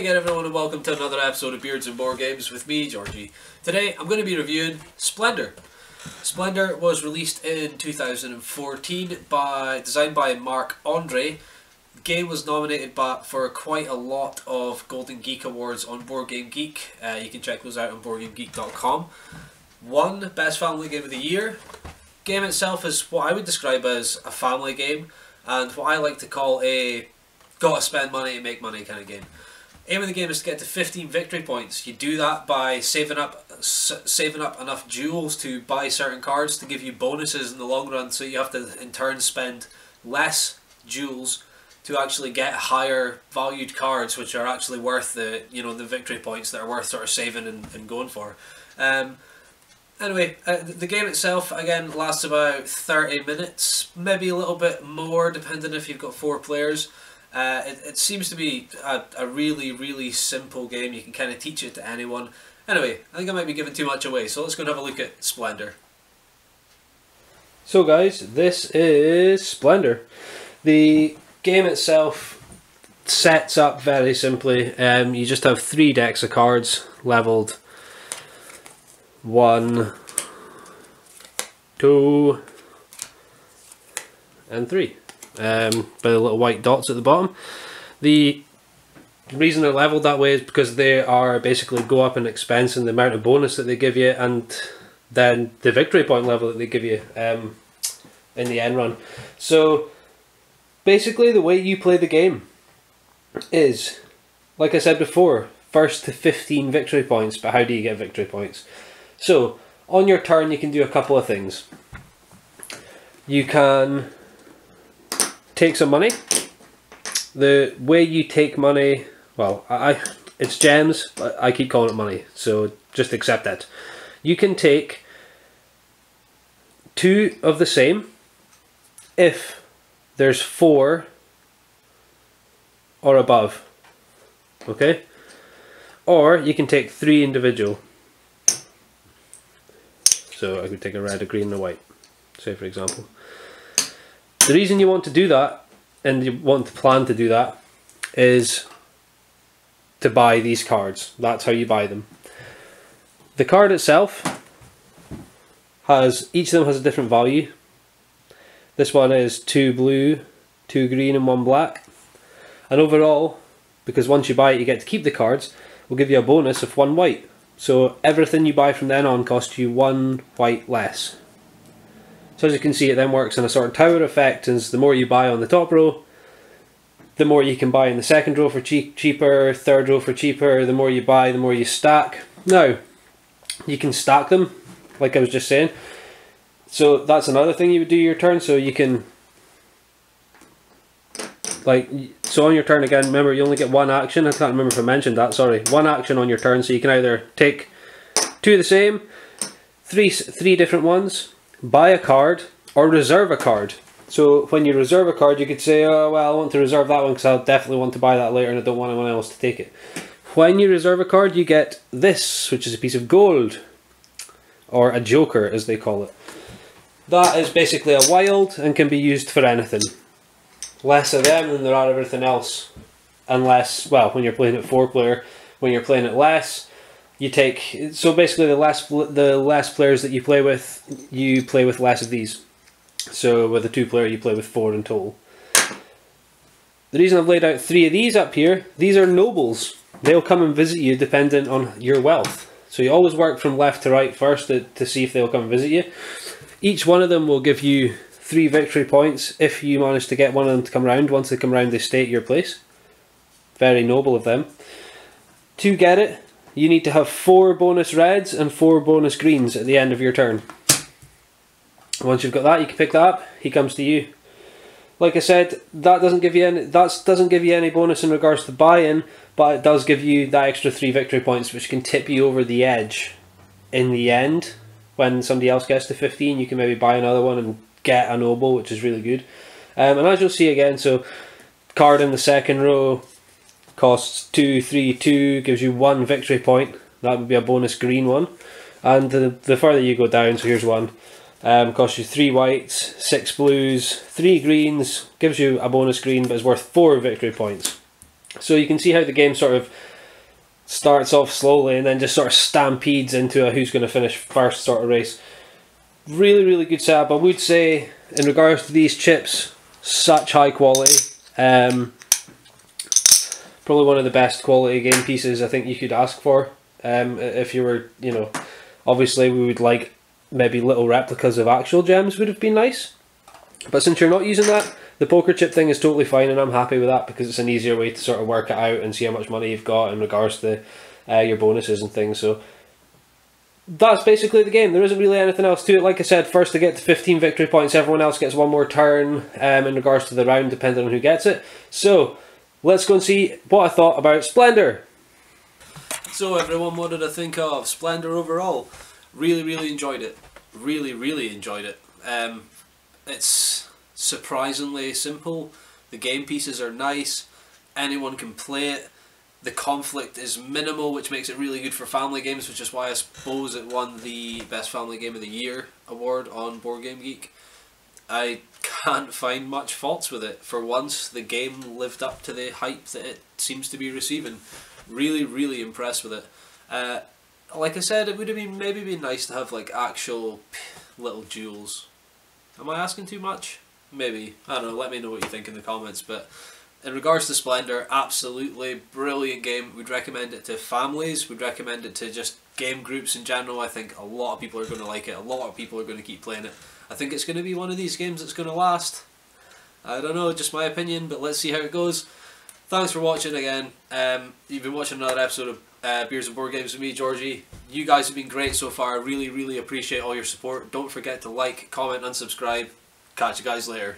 again everyone and welcome to another episode of Beards and Board Games with me, Georgie. Today I'm going to be reviewing Splendor. Splendor was released in 2014, designed by Marc Andre. The game was nominated for quite a lot of Golden Geek Awards on Board Game Geek. You can check those out on BoardGameGeek.com. Won Best Family Game of the Year. Game itself is what I would describe as a family game and what I like to call a gotta spend money to make money kind of game. Aim of the game is to get to 15 victory points. You do that by saving up enough jewels to buy certain cards to give you bonuses in the long run, so you have to in turn spend less jewels to actually get higher valued cards which are actually worth the the victory points that are worth sort of saving and going for. Anyway, the game itself again lasts about 30 minutes, maybe a little bit more depending if you've got 4 players. It seems to be a really simple game. You can kind of teach it to anyone. Anyway, I think I might be giving too much away, so let's go and have a look at Splendor. So guys, this is Splendor. The game itself sets up very simply. You just have 3 decks of cards leveled 1, 2 and 3. By the little white dots at the bottom. The reason they're leveled that way is because they are basically go up in expense and the amount of bonus that they give you, and then the victory point level that they give you in the end run. So basically the way you play the game is, like I said before, first to 15 victory points. But how do you get victory points? So on your turn you can do a couple of things. You can take some money. The way you take money, well, it's gems, but I keep calling it money, so just accept that. You can take 2 of the same if there's 4 or above, okay? Or you can take 3 individual. So I could take a red, a green and a white, say for example. The reason you want to do that, and you want to plan to do that, is to buy these cards. That's how you buy them. The card itself each of them has a different value. This one is 2 blue, 2 green and 1 black. And overall, because once you buy it you get to keep the cards, will give you a bonus of 1 white. So everything you buy from then on costs you 1 white less. So as you can see, it then works in a sort of tower effect, as the more you buy on the top row, the more you can buy in the second row for cheaper, third row for cheaper. The more you buy, the more you stack. Now, you can stack them, like I was just saying. So that's another thing you would do your turn. So you can, so on your turn again, remember you only get 1 action. I can't remember if I mentioned that, sorry. 1 action on your turn, so you can either take 2 of the same, three different ones, buy a card, or reserve a card. So when you reserve a card you could say, oh well, I want to reserve that one because I'll definitely want to buy that later and I don't want anyone else to take it. When you reserve a card you get this, which is a piece of gold, or a joker as they call it. That is basically a wild and can be used for anything. Less of them than there are everything else, unless, well, when you're playing it 4 player. When you're playing it less, you take, so basically the less players that you play with less of these. So with a 2 player you play with 4 in total. The reason I've laid out 3 of these up here, these are nobles. They'll come and visit you dependent on your wealth. So you always work from left to right first to see if they'll come and visit you. Each one of them will give you 3 victory points if you manage to get one of them to come round. Once they come round they stay at your place. Very noble of them. To get it, you need to have 4 bonus reds and 4 bonus greens at the end of your turn. Once you've got that, you can pick that up. He comes to you. Like I said, that doesn't give you any bonus in regards to buy-in, but it does give you that extra 3 victory points, which can tip you over the edge. In the end, when somebody else gets to 15, you can maybe buy another one and get a noble, which is really good. And as you'll see again, so card in the second row costs 2, 3, 2, gives you 1 victory point. That would be a bonus green one. And the further you go down, so here's one, costs you 3 whites, 6 blues, 3 greens, gives you a bonus green but is worth 4 victory points. So you can see how the game sort of starts off slowly and then just sort of stampedes into a who's going to finish first sort of race. Really, really good setup. I would say, in regards to these chips, such high quality. Probably one of the best quality game pieces I think you could ask for. If you were, you know, obviously we would like maybe little replicas of actual gems would have been nice. But since you're not using that, the poker chip thing is totally fine, and I'm happy with that because it's an easier way to sort of work it out and see how much money you've got in regards to your bonuses and things. So that's basically the game. There isn't really anything else to it. Like I said, first to get to 15 victory points, everyone else gets one more turn in regards to the round, depending on who gets it. So let's go and see what I thought about Splendor. So everyone, what did I think of Splendor overall? Really, really enjoyed it. Really, really enjoyed it. It's surprisingly simple. The game pieces are nice. Anyone can play it. The conflict is minimal, which makes it really good for family games, which is why I suppose it won the Best Family Game of the Year award on Board Game Geek. I can't find much faults with it. For once, the game lived up to the hype that it seems to be receiving. Really, really impressed with it. Like I said, it would have maybe been nice to have like actual little jewels. Am I asking too much? Maybe. I don't know, let me know what you think in the comments. But in regards to Splendor, absolutely brilliant game. We'd recommend it to families. We'd recommend it to just game groups in general. I think a lot of people are going to like it. A lot of people are going to keep playing it. I think it's going to be one of these games that's going to last. I don't know, just my opinion, but let's see how it goes. Thanks for watching again. You've been watching another episode of Beers and Board Games with me, Georgie. You guys have been great so far. I really, really appreciate all your support. Don't forget to like, comment, and subscribe. Catch you guys later.